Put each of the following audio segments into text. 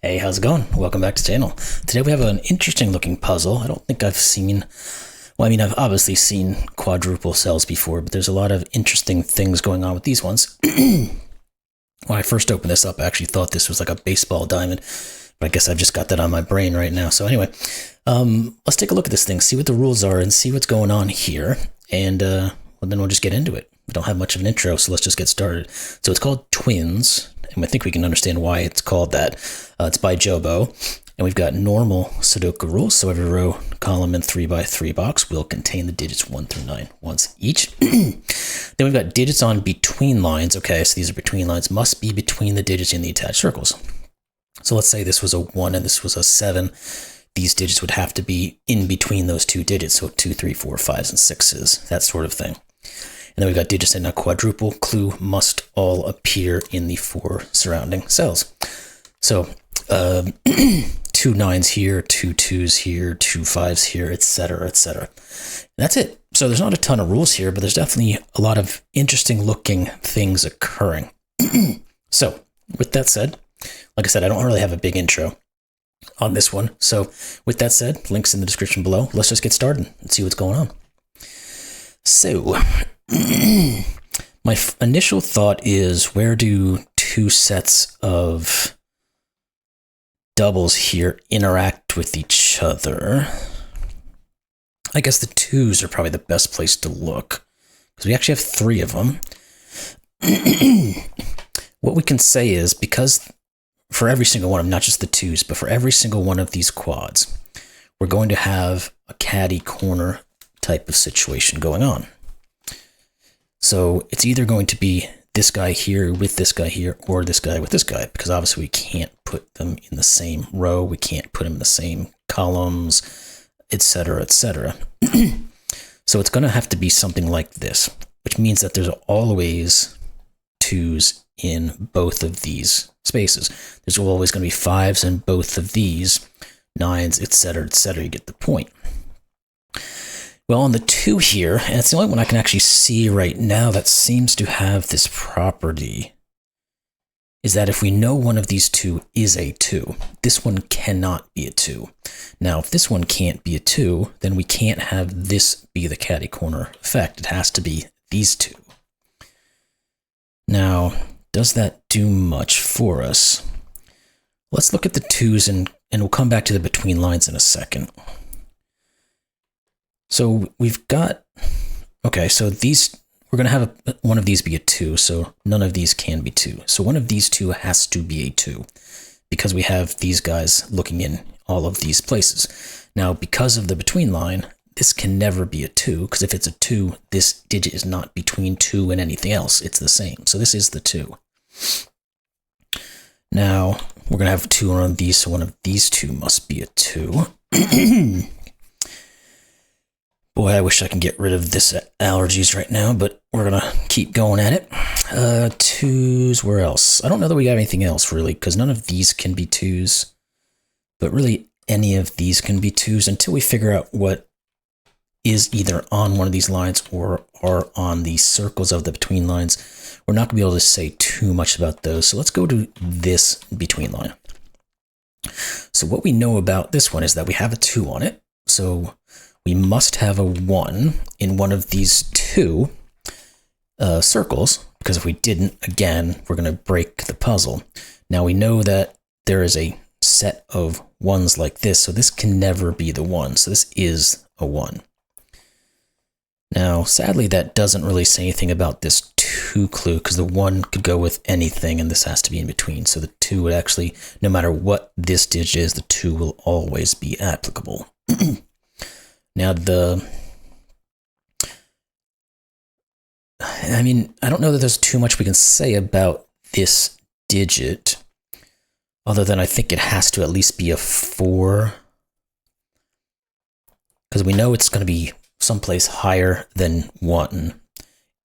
Hey, how's it going? Welcome back to the channel. Today we have an interesting looking puzzle. I don't think I've seen, well, I mean, I've obviously seen quadruple cells before, but there's a lot of interesting things going on with these ones. When I first opened this up, I actually thought this was like a baseball diamond, but I guess I've just got that on my brain right now. So anyway, let's take a look at this thing, see what the rules are and see what's going on here. And well, then we'll just get into it. We don't have much of an intro, so let's just get started. So it's called Twins, and I think we can understand why it's called that. It's by Jobo, and we've got normal Sudoku rules. So every row, column, and 3x3 box will contain the digits 1 through 9 once each. Then we've got digits on between lines. Okay, so these are between lines, must be between the digits in the attached circles. So let's say this was a 1 and this was a 7. These digits would have to be in between those two digits. So 2, 3, 4, 5s, and 6s, that sort of thing. And then we've got digits in a quadruple. Clue must all appear in the 4 surrounding cells. So 2 9s here, 2 2s here, 2 5s here, etc., etc. That's it. So there's not a ton of rules here, but there's definitely a lot of interesting looking things occurring. So with that said, like I said, I don't really have a big intro on this one. So with that said, links in the description below. Let's just get started and see what's going on. So my initial thought is, where do two sets of doubles here interact with each other? I guess the 2s are probably the best place to look, because we actually have 3 of them. What we can say is, because for every single one of them, not just the 2s, but for every single one of these quads, we're going to have a caddy corner type of situation going on. So it's either going to be this guy here with this guy here, or this guy with this guy, because obviously we can't put them in the same row, we can't put them in the same columns, etc., etc. So it's going to have to be something like this, which means that there's always 2s in both of these spaces. There's always going to be 5s in both of these, 9s, etc., etc. You get the point. Well, on the 2 here, and it's the only one I can actually see right now that seems to have this property, is that if we know one of these 2 is a 2, this one cannot be a 2. Now, if this one can't be a 2, then we can't have this be the caddy corner effect. It has to be these 2. Now, does that do much for us? Let's look at the 2s, and we'll come back to the between lines in a second. So we've got, okay, so these, we're going to have one of these be a 2, so none of these can be 2. So one of these 2 has to be a 2, because we have these guys looking in all of these places. Now, because of the between line, this can never be a 2, because if it's a 2, this digit is not between 2 and anything else. It's the same. So this is the 2. Now, we're going to have 2 on these, so one of these 2 must be a 2. Boy, I wish I can get rid of this allergies right now, but we're going to keep going at it. 2s, where else? I don't know that we got anything else, really, because none of these can be 2s. But really, any of these can be 2s until we figure out what is either on one of these lines or are on the circles of the between lines. We're not going to be able to say too much about those, so let's go to this between line. So what we know about this one is that we have a 2 on it, so we must have a 1 in one of these 2 circles, because if we didn't, again, we're going to break the puzzle. Now we know that there is a set of 1s like this, so this can never be the 1, so this is a 1. Now, sadly, that doesn't really say anything about this 2 clue, because the 1 could go with anything, and this has to be in between. So the 2 would actually, no matter what this digit is, the 2 will always be applicable. Now, I mean, I don't know that there's too much we can say about this digit, other than I think it has to at least be a 4, because we know it's going to be someplace higher than 1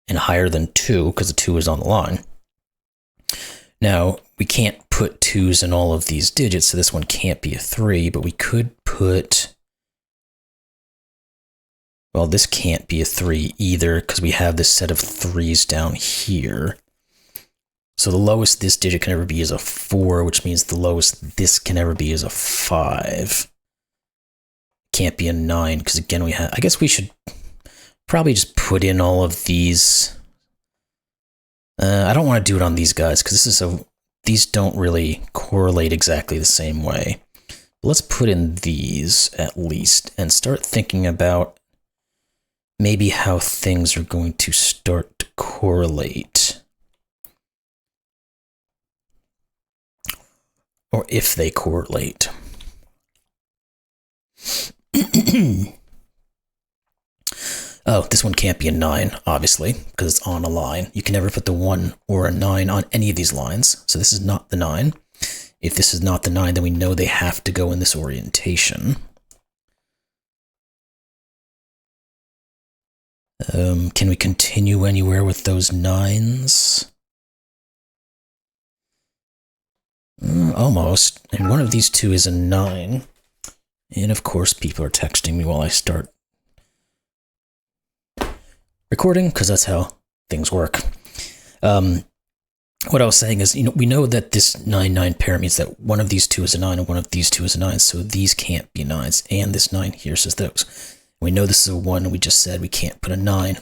and higher than 2, because the 2 is on the line. Now, we can't put 2s in all of these digits, so this one can't be a 3, but we could put, well, this can't be a 3 either, because we have this set of 3s down here. So the lowest this digit can ever be is a 4, which means the lowest this can ever be is a 5. Can't be a 9, because again we have... I guess we should probably just put in all of these. I don't want to do it on these guys, because this is these don't really correlate exactly the same way. But let's put in these, at least, and start thinking about maybe how things are going to start to correlate. Or if they correlate. Oh, this one can't be a 9, obviously, because it's on a line. You can never put the 1 or a 9 on any of these lines, so this is not the 9. If this is not the 9, then we know they have to go in this orientation. Can we continue anywhere with those 9s? Almost. And one of these two is a 9. And of course, people are texting me while I start recording, because that's how things work. What I was saying is, we know that this 9-9 pair means that one of these two is a 9 and one of these two is a 9, so these can't be 9s, and this 9 here says those. We know this is a 1, and we just said we can't put a 9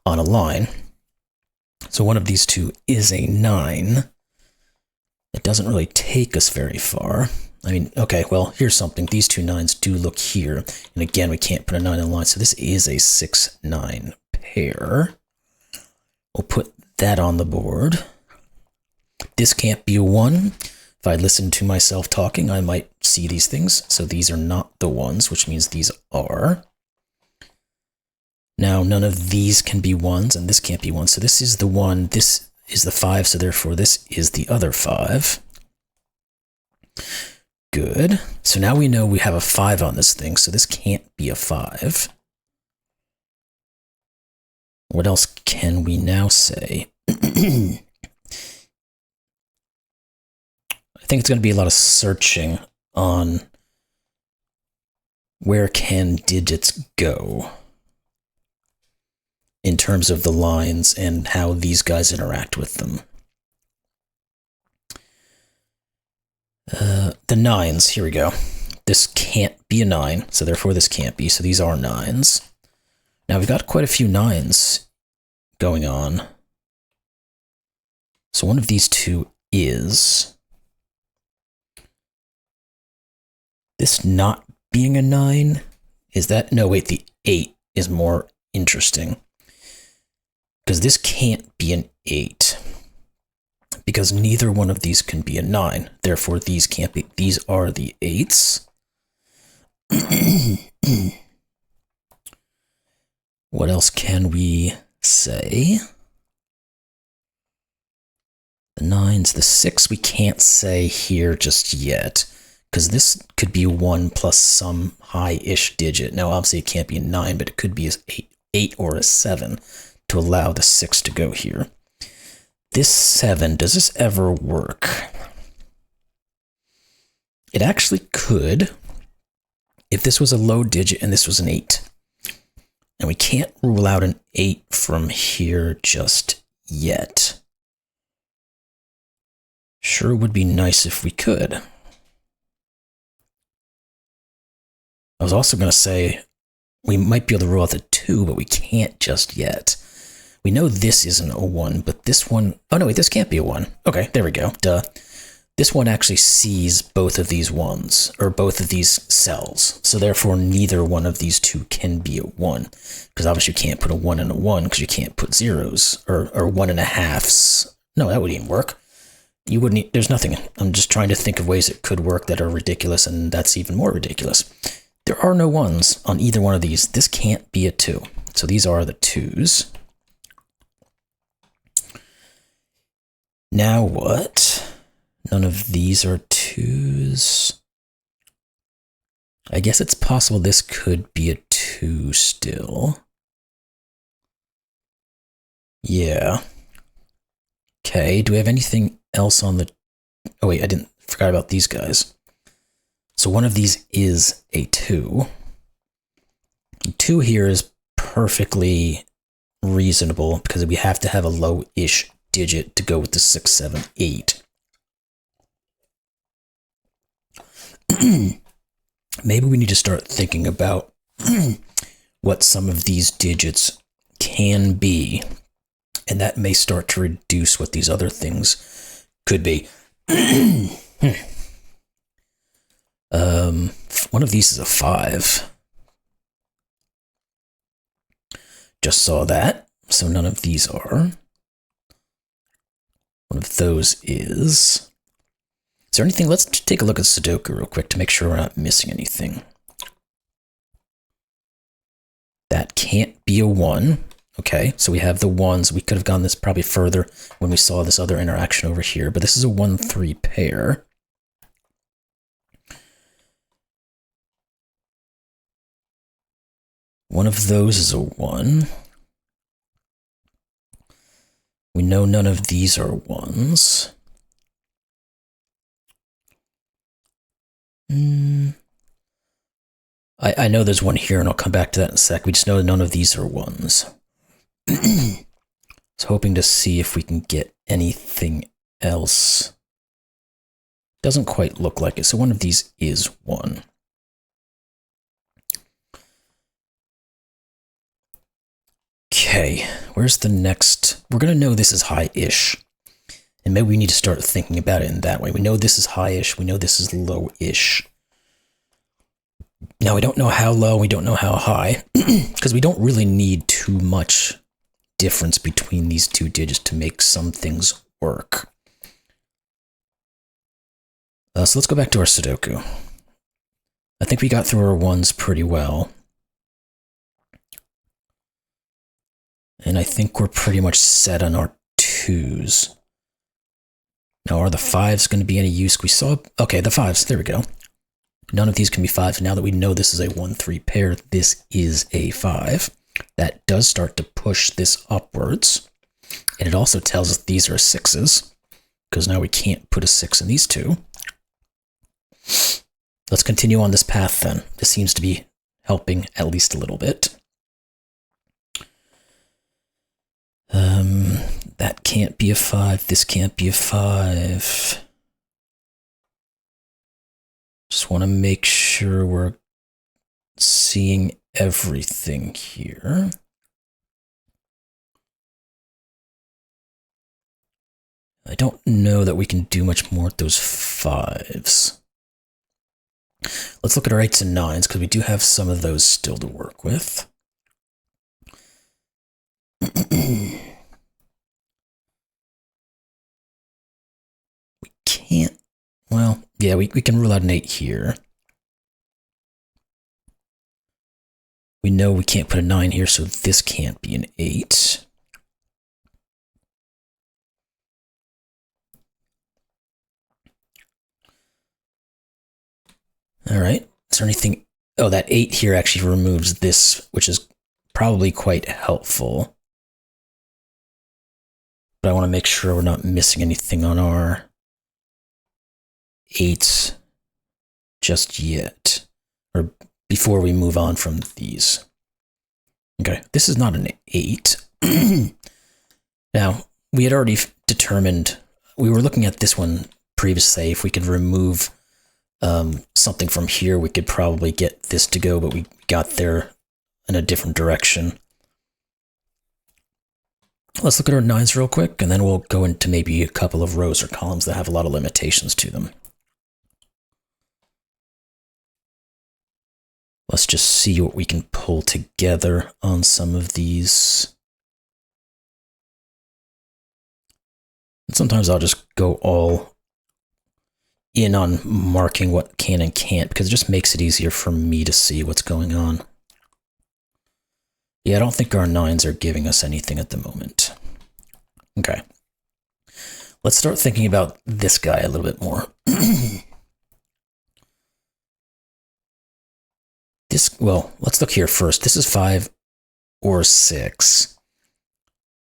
on a line. So one of these two is a 9. It doesn't really take us very far. I mean, okay, well, here's something. These two 9s do look here, and again, we can't put a 9 in a line, so this is a 6-9 pair. We'll put that on the board. This can't be a 1. If I listen to myself talking, I might see these things. So these are not the ones, which means these are. Now, none of these can be 1s, and this can't be 1. So this is the 1, this is the 5, so therefore this is the other 5. Good. So now we know we have a 5 on this thing, so this can't be a 5. What else can we now say? I think it's going to be a lot of searching on where can digits go in terms of the lines and how these guys interact with them. The 9s, here we go. This can't be a 9, so therefore this can't be, so these are 9s. Now we've got quite a few 9s going on. So one of these two is this not being a 9. Is that? No, wait, the 8 is more interesting. Because this can't be an 8. Because neither one of these can be a 9. Therefore, these can't be. These are the 8s. What else can we say? The 9s, the 6 we can't say here just yet. Because this could be 1 plus some high-ish digit. Now, obviously, it can't be a 9, but it could be an 8 or a 7 to allow the 6 to go here. This 7, does this ever work? It actually could if this was a low digit and this was an 8. And we can't rule out an 8 from here just yet. Sure would be nice if we could. I was also going to say we might be able to rule out the 2, but we can't just yet. We know this isn't a 1, but this one... Oh, no, wait, this can't be a 1. Okay, there we go. Duh. This one actually sees both of these 1s, or both of these cells. So therefore, neither one of these two can be a 1. Because obviously you can't put a 1 and a 1, because you can't put zeros, or 1.5s. No, that wouldn't even work. You wouldn't... There's nothing. I'm just trying to think of ways it could work that are ridiculous, and that's even more ridiculous. There are no 1s on either one of these. This can't be a 2. So these are the 2s. Now what? None of these are 2s. I guess it's possible this could be a 2 still. Yeah. Okay, do we have anything else on the... Oh wait, forgot about these guys. So one of these is a 2. 2 here is perfectly reasonable because we have to have a low-ish digit to go with the 6, 7, 8. Maybe we need to start thinking about what some of these digits can be, and that may start to reduce what these other things could be. One of these is a 5. Just saw that, so none of these are. One of those is... Is there anything? Let's take a look at Sudoku real quick to make sure we're not missing anything. That can't be a 1. Okay, so we have the 1s. We could have gone this probably further when we saw this other interaction over here, but this is a 1-3 pair. One of those is a 1. We know none of these are 1s. I know there's one here, and I'll come back to that in a sec. We just know none of these are 1s. I was hoping to see if we can get anything else. Doesn't quite look like it, so one of these is 1. Okay, where's the next? We're going to know this is high-ish. And maybe we need to start thinking about it in that way. We know this is high-ish. We know this is low-ish. Now, we don't know how low. We don't know how high. Because we don't really need too much difference between these two digits to make some things work. So let's go back to our Sudoku. I think we got through our 1s pretty well. And I think we're pretty much set on our 2s. Now, are the 5s going to be any use? We saw... Okay, the 5s. There we go. None of these can be 5s. Now that we know this is a 1-3 pair, this is a 5. That does start to push this upwards. And it also tells us these are 6s, because now we can't put a 6 in these two. Let's continue on this path then. This seems to be helping at least a little bit. That can't be a 5. This can't be a 5. Just want to make sure we're seeing everything here. I don't know that we can do much more with those 5s. Let's look at our 8s and 9s, because we do have some of those still to work with. We can't... Well, yeah, we can rule out an 8 here. We know we can't put a 9 here, so this can't be an 8. All right. Is there anything? Oh, that 8 here actually removes this, which is probably quite helpful. But I want to make sure we're not missing anything on our 8s just yet, or before we move on from these. Okay, this is not an 8. Now, we had already determined, we were looking at this one previously, if we could remove something from here, we could probably get this to go, but we got there in a different direction. Let's look at our 9s real quick, and then we'll go into maybe a couple of rows or columns that have a lot of limitations to them. Let's just see what we can pull together on some of these. And sometimes I'll just go all in on marking what can and can't, because it just makes it easier for me to see what's going on. Yeah, I don't think our 9s are giving us anything at the moment. Okay. Let's start thinking about this guy a little bit more. Well, let's look here first. This is 5 or 6,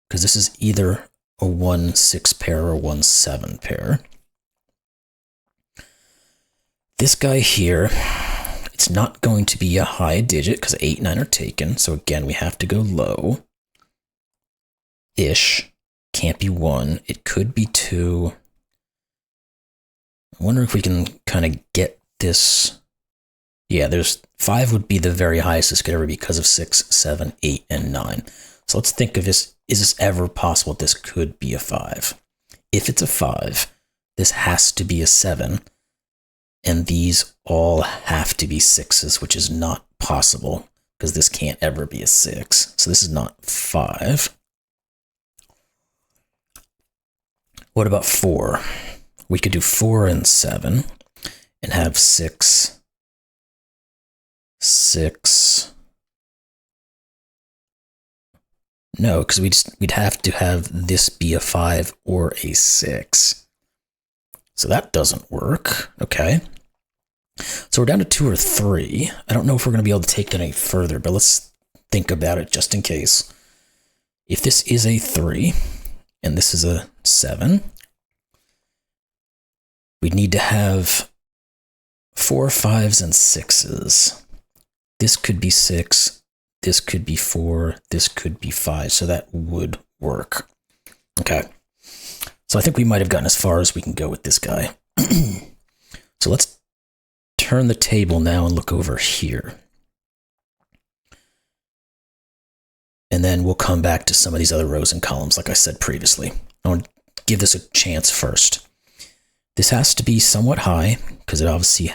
because this is either a 1-6 pair or a 1-7 pair. This guy here, it's not going to be a high digit because 8 and 9 are taken. So again, we have to go low-ish can't be 1. It could be 2. I wonder if we can kind of get this. Yeah, there's 5 would be the very highest this could ever be because of 6, 7, 8, and 9. So let's think of this. Is this ever possible this could be a 5? If it's a 5, this has to be a 7. And these all have to be 6s, which is not possible because this can't ever be a 6. So this is not 5. What about 4? We could do 4 and 7 and have 6, 6. No, because we'd have to have this be a 5 or a 6. So that doesn't work. Okay. So we're down to 2 or 3. I don't know if we're going to be able to take that any further, but let's think about it just in case. If this is a 3 and this is a 7, we'd need to have 4, 5s, and 6s. This could be 6. This could be 4. This could be 5. So that would work. Okay. So I think we might have gotten as far as we can go with this guy. So let's turn the table now and look over here. And then we'll come back to some of these other rows and columns, like I said previously. I want to give this a chance first. This has to be somewhat high, because it obviously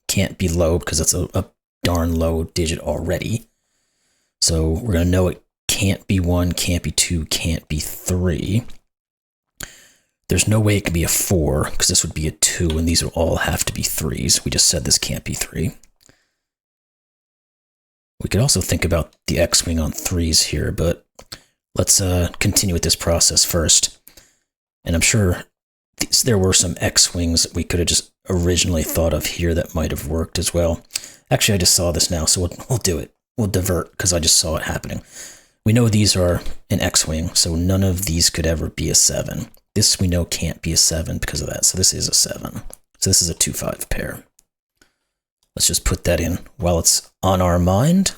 can't be low, because it's a darn low digit already. So we're going to know it can't be 1, can't be 2, can't be 3. There's no way it can be a 4, because this would be a 2, and these will all have to be 3s. We just said this can't be 3. We could also think about the X-wing on 3s here, but let's continue with this process first. And I'm sure there were some X-wings that we could have just originally thought of here that might have worked as well. Actually, I just saw this now, so we'll do it. We'll divert, because I just saw it happening. We know these are an X-wing, so none of these could ever be a 7. This we know can't be a 7 because of that, so this is a 7. So this is a 2-5 pair. Let's just put that in while it's on our mind.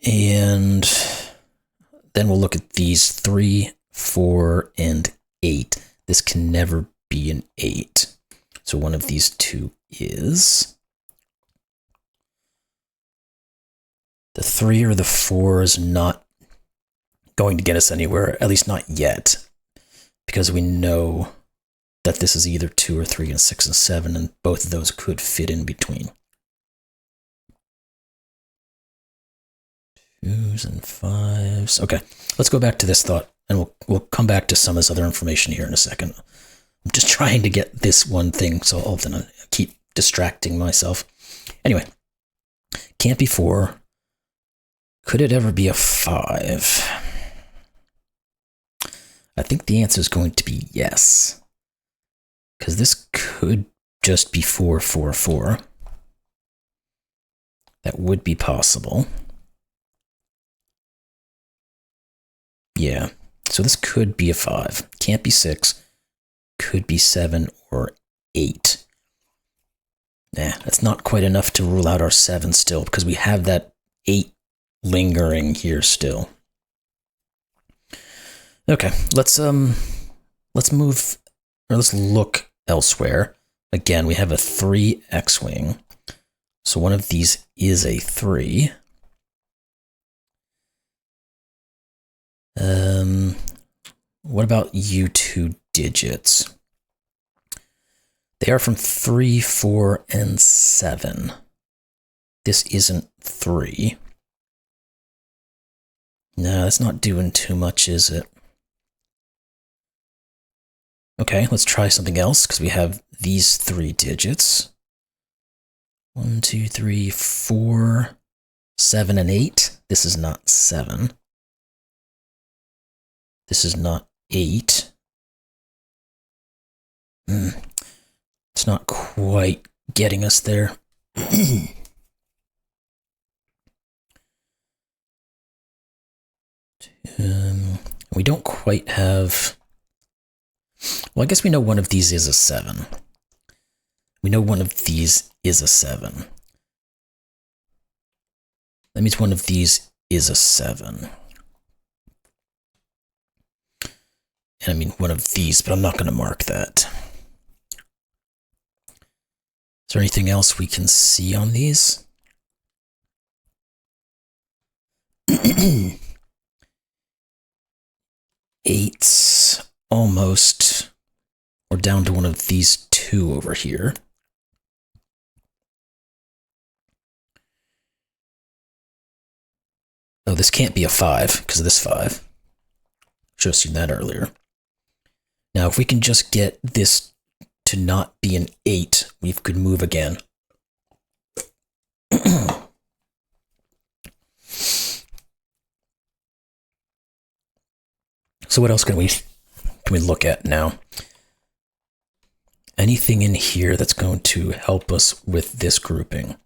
And then we'll look at these 3, 4, and 8. This can never be an 8. So one of these two is. The 3 or the 4 is not going to get us anywhere, at least not yet, because we know that this is either 2 or 3 and 6 and 7, and both of those could fit in between. 2s and 5s. Okay, let's go back to this thought, and we'll come back to some of this other information here in a second. I'm just trying to get this one thing, so often I keep distracting myself. Anyway, can't be 4. Could it ever be a 5? I think the answer is going to be yes. Because this could just be 4, 4, 4. That would be possible. Yeah, so this could be a 5. Can't be 6. Could be 7 or 8. Nah, that's not quite enough to rule out our 7 still, because we have that 8 lingering here still. Okay, let's move, or let's look elsewhere. Again, we have a 3 X-wing, so one of these is a 3. What about you 2 digits? They are from 3, 4, and 7. This isn't 3. No, that's not doing too much, is it? Okay, let's try something else, because we have these 3 digits. 1, 2, 3, 4, 7, and 8. This is not 7. This is not 8. It's not quite getting us there. We don't quite have. Well, I guess we know one of these is a 7. We know one of these is a 7. That means one of these is a 7. And I mean one of these, but I'm not going to mark that. Is there anything else we can see on these? Eights, almost. We're down to one of these two over here. Oh, this can't be a 5 because of this 5. Should have seen that earlier. Now, if we can just get this to not be an 8, we could move again. So what else can we look at now? Anything in here that's going to help us with this grouping?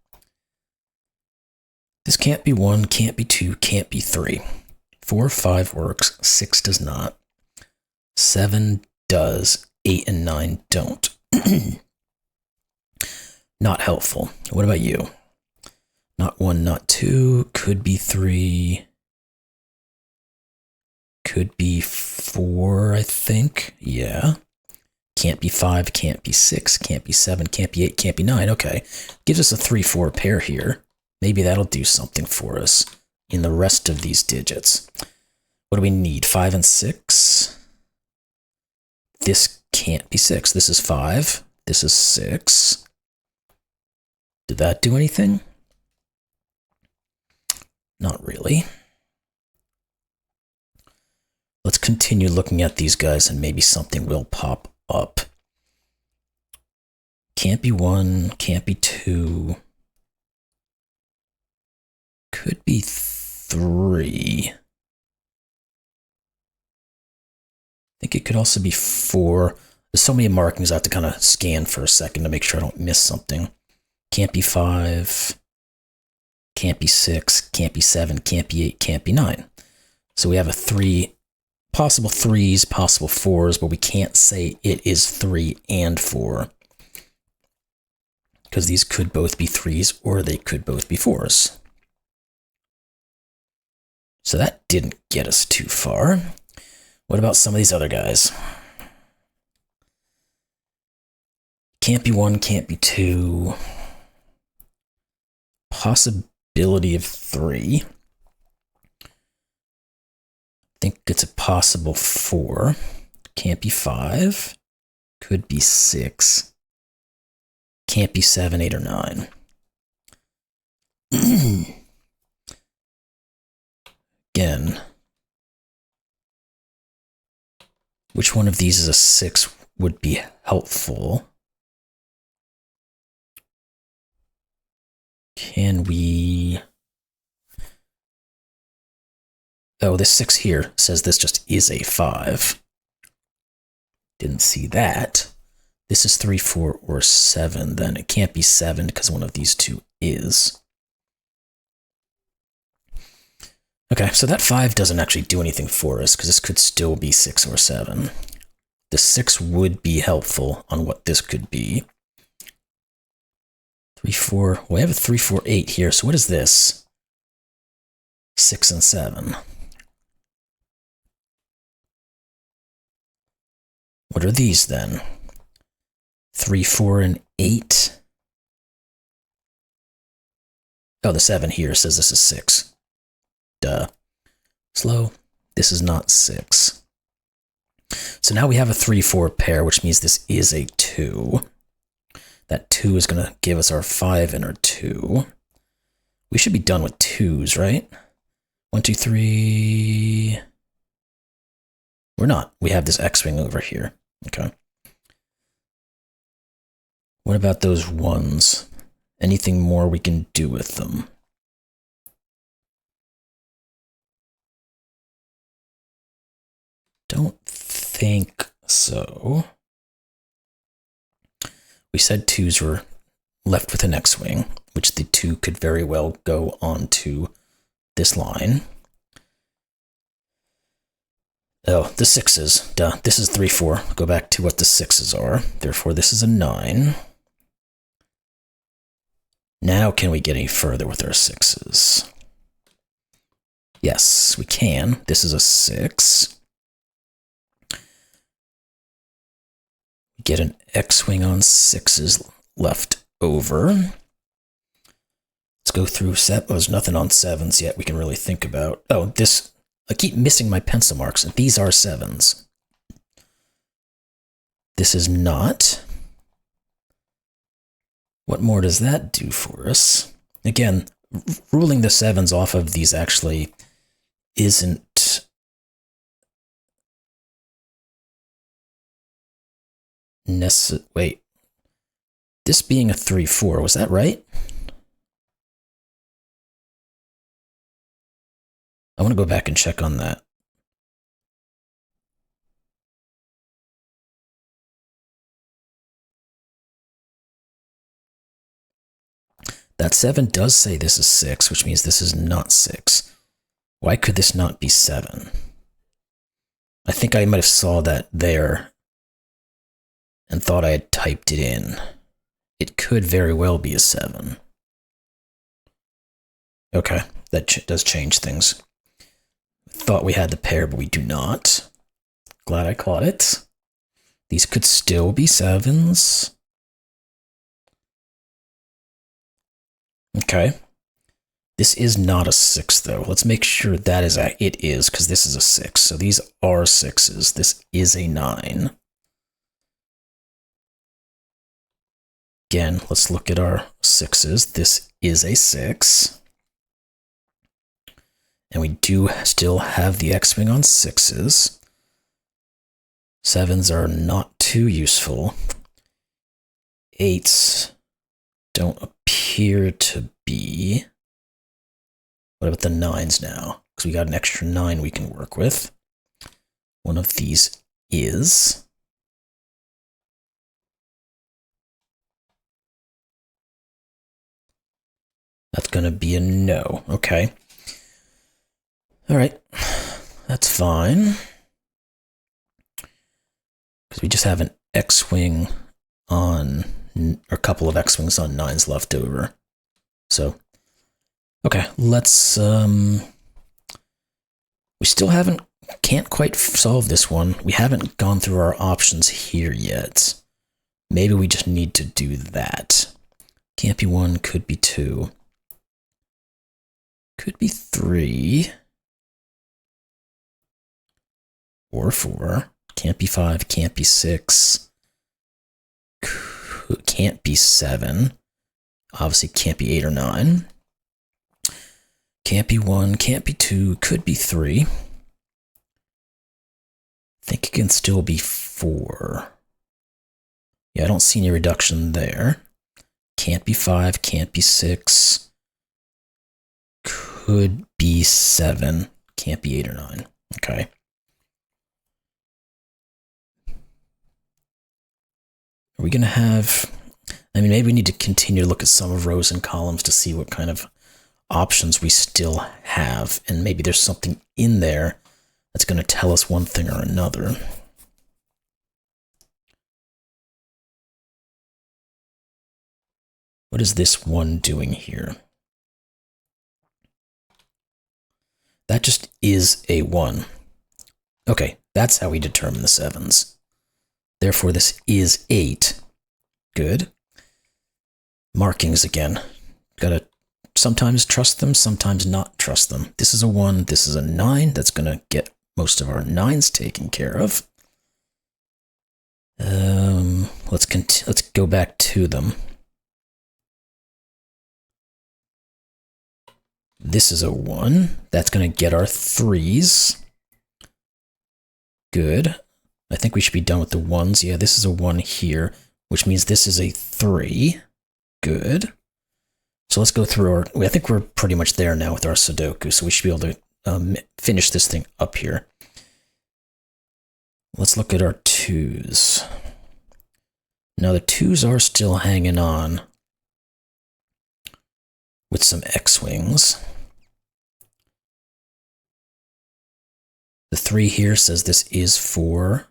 This can't be 1, can't be 2, can't be 3. 4, 5 works, 6 does not. 7 does, 8 and 9 don't. Not helpful. What about you? Not 1, not 2, could be 3. Could be 4, I think. Yeah. Can't be 5, can't be 6, can't be 7, can't be 8, can't be 9. Okay. Gives us a 3-4 pair here. Maybe that'll do something for us in the rest of these digits. What do we need? 5 and 6? This can't be 6. This is 5. This is 6. Did that do anything? Not really. Let's continue looking at these guys and maybe something will pop up. Can't be 1, can't be 2. Could be 3. I think it could also be 4. There's so many markings I have to kind of scan for a second to make sure I don't miss something. Can't be 5. Can't be 6. Can't be 7. Can't be 8. Can't be 9. So we have a 3, possible 3s, possible 4s, but we can't say it is 3 and 4. Because these could both be 3s or they could both be 4s. So that didn't get us too far. What about some of these other guys? Can't be 1, can't be 2. Possibility of 3. I think it's a possible 4. Can't be 5. Could be 6. Can't be 7, 8, or 9. Again, which one of these is a 6 would be helpful? Can we... Oh, this 6 here says this just is a 5. Didn't see that. This is 3, 4, or 7, then it can't be 7 because one of these two is. Okay, so that 5 doesn't actually do anything for us because this could still be 6 or 7. The 6 would be helpful on what this could be. 3, 4, well, we have a 3, 4, 8 here, so what is this? 6 and 7. What are these then? 3, 4, and 8? Oh, the 7 here says this is 6. Duh. Slow. This is not 6. So now we have a 3, 4 pair, which means this is a 2. That 2 is going to give us our 5 and our 2. We should be done with 2s, right? 1, 2, 3. We're not. We have this X-wing over here. Okay. What about those 1s? Anything more we can do with them? Don't think so. We said 2s were left with an X-wing, which the 2 could very well go onto this line. Oh, the 6s. Duh. This is 3, 4. Go back to what the 6s are. Therefore, this is a 9. Now, can we get any further with our 6s? Yes, we can. This is a 6. get an X-wing on 6s left over. Let's go through there's nothing on 7s yet we can really think about. Oh, this, I keep missing my pencil marks. These are 7s. This is not. What more does that do for us? Again, ruling the 7s off of these actually isn't necessary. Wait, this being a 3-4, was that right? I want to go back and check on that. That 7 does say this is 6, which means this is not 6. Why could this not be 7? I think I might have saw that there and thought I had typed it in. It could very well be a 7. Okay, that does change things. Thought we had the pair, but we do not. Glad I caught it. These could still be 7s. Okay. This is not a 6, though. Let's make sure that is it is, because this is a 6. So these are 6s. This is a 9. Again, let's look at our 6s. This is a 6. And we do still have the X-wing on 6s. 7s are not too useful. 8s don't appear to be. What about the 9s now? Because we got an extra 9 we can work with. One of these is. That's going to be a no. Okay. All right. That's fine. Because we just have an X-wing on, or a couple of X-wings on 9s left over. So, okay, let's, we still can't quite solve this one. We haven't gone through our options here yet. Maybe we just need to do that. Can't be 1, could be 2. Could be 3. Or 4. Can't be 5, can't be 6. Can't be 7. Obviously can't be 8 or 9. Can't be 1, can't be 2, could be 3. Think it can still be 4. Yeah, I don't see any reduction there. Can't be 5, can't be 6. Could be 7. Can't be 8 or 9. Okay. Are we going to have, I mean, maybe we need to continue to look at some of rows and columns to see what kind of options we still have. And maybe there's something in there that's going to tell us one thing or another. What is this 1 doing here? That just is a 1. Okay, that's how we determine the 7s. Therefore, this is 8. Good. Markings again. Gotta sometimes trust them, sometimes not trust them. This is a 1, this is a 9. That's gonna get most of our 9s taken care of. Let's go back to them. This is a 1. That's gonna get our 3s. Good. I think we should be done with the 1s. Yeah, this is a 1 here, which means this is a 3. Good. So let's go through our, I think we're pretty much there now with our Sudoku, so we should be able to finish this thing up here. Let's look at our 2s. Now the 2s are still hanging on with some X-wings. The 3 here says this is 4.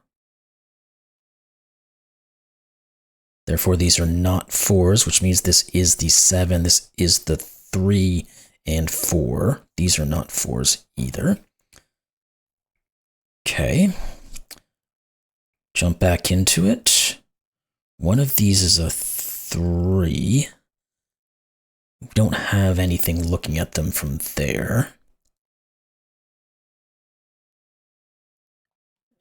Therefore, these are not 4s, which means this is the 7. This is the 3 and 4. These are not 4s either. Okay. Jump back into it. One of these is a 3. We don't have anything looking at them from there.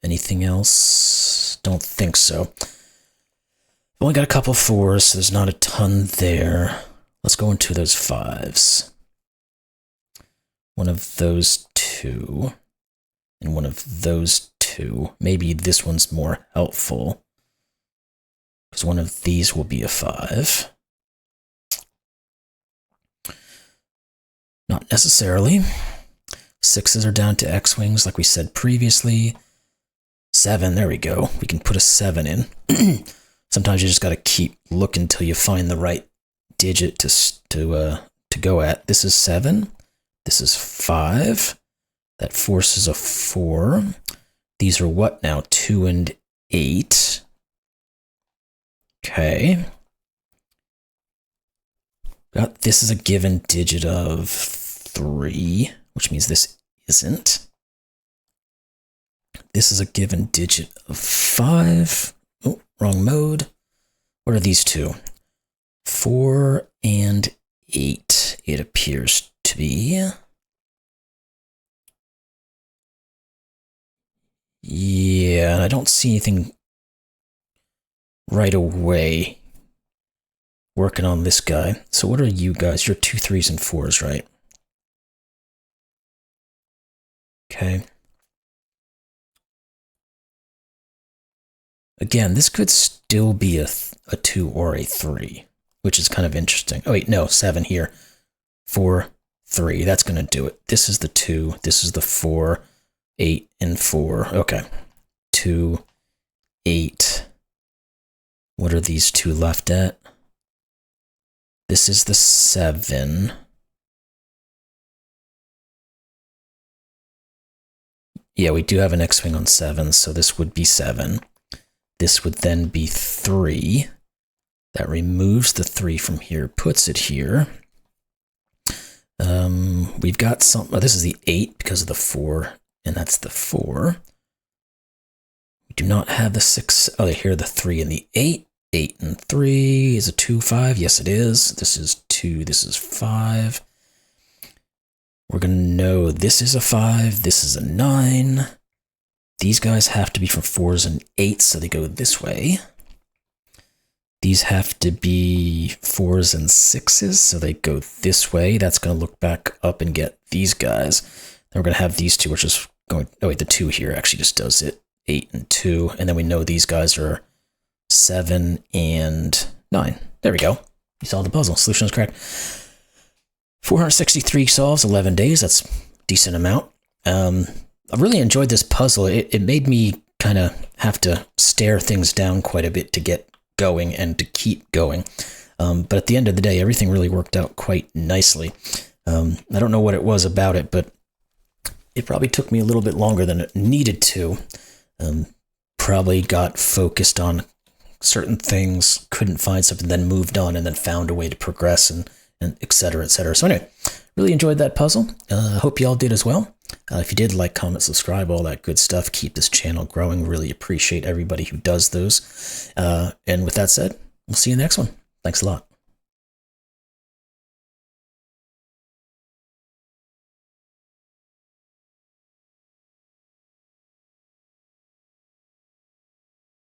Anything else? Don't think so. Only got a couple 4s, so there's not a ton there. Let's go into those 5s. One of those 2, and one of those 2. Maybe this one's more helpful, because one of these will be a 5. Not necessarily. 6s are down to X-wings, like we said previously. 7, there we go. We can put a 7 in. Sometimes you just got to keep looking until you find the right digit to go at. This is 7. This is 5. That forces a 4. These are what now? 2 and 8. Okay. This is a given digit of 3, which means this isn't. This is a given digit of 5. Oh, wrong mode. What are these two? 4 and 8, it appears to be. Yeah, and I don't see anything right away working on this guy. So what are you guys? You're 2 3s and 4s, right? Okay. Again, this could still be a 2 or a 3, which is kind of interesting. Oh wait, no, 7 here. 4, 3, that's going to do it. This is the 2, this is the 4, 8, and 4. Okay. 2, 8. What are these two left at? This is the 7. Yeah, we do have an X-wing on 7, so this would be 7. This would then be 3. That removes the 3 from here, puts it here. We've got some, oh, this is the 8 because of the 4, and that's the 4. We do not have the 6, oh, here are the 3 and the 8. 8 and 3 is a 2, 5. Yes, it is. This is 2, this is 5. We're going to know this is a 5, this is a 9. These guys have to be from 4s and 8s, so they go this way. These have to be 4s and 6s, so they go this way. That's going to look back up and get these guys. Then we're going to have these two, which is going, oh wait, the 2 here actually just does it. 8 and 2, and then we know these guys are 7 and 9. There we go. You solved the puzzle. Solution is correct. 463 solves, 11 days. That's a decent amount. I really enjoyed this puzzle. It made me kind of have to stare things down quite a bit to get going and to keep going. But at the end of the day, everything really worked out quite nicely. I don't know what it was about it, but it probably took me a little bit longer than it needed to. Probably got focused on certain things, couldn't find something, then moved on and then found a way to progress and et cetera, et cetera. So anyway, really enjoyed that puzzle. I hope you all did as well. If you did, like, comment, subscribe, all that good stuff. Keep this channel growing. Really appreciate everybody who does those. And with that said, we'll see you in the next one. Thanks a lot.